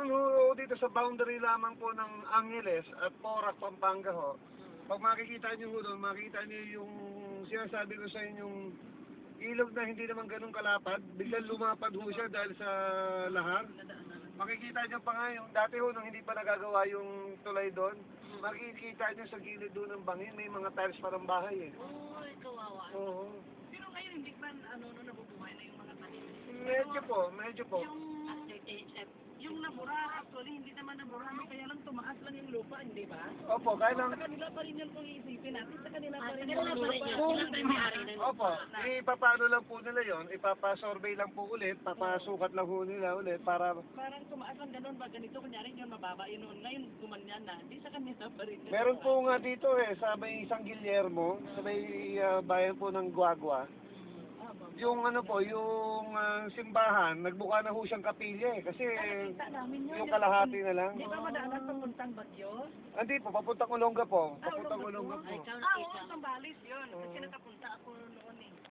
lang ho dito sa boundary lamang po ng Angeles at Porac, Pampanga ho. Pag makikita niyo ho doon, makikita niyo yung sinasabi ko sa inyong ilog na hindi naman ganun kalapad. Biglang lumapad ho siya dahil sa lahar. Makikita niyo pa nga yung dati ho nung hindi pa nagagawa yung tulay doon. Makikita niyo sa gilid doon ng bangin, may mga tiles parang bahay eh. Uy, kawawa. Oo. Pero ngayon hindi pa nabubuhay na yung mga tanim. Medyo po. Yung nabura, actually, hindi naman nabura, kaya lang tumaas lang yung lupa, hindi ba? Opo, kaya lang. Sa kanila pa rin yun kung iisipin natin, sa kanila pa rin Sa kanila pa rin yun. Sila pa yung may-ari ng lupa. Opo, ipapano lang po nila yon, ipapasurvey lang po ulit, papasukat lang po nila ulit para. Parang tumaas lang ganun ba, ganito, kunyari yun mababa yun noon, ngayon gumanyan na, di sa kanila pa rin. Meron po nga dito sa may San Guillermo, sa may bayan po ng Guagua. Yung yung simbahan, nagbuka na ho siyang kapilya kasi Nakita namin yun. yung kalahati na lang. Di ba madaanan papuntang Bagyo? Hindi po, papuntang Olonga po. Papuntang Olonga po. Ay, ikaw Oo, nakita. Sambales yun. Kasi nakapunta ako noon.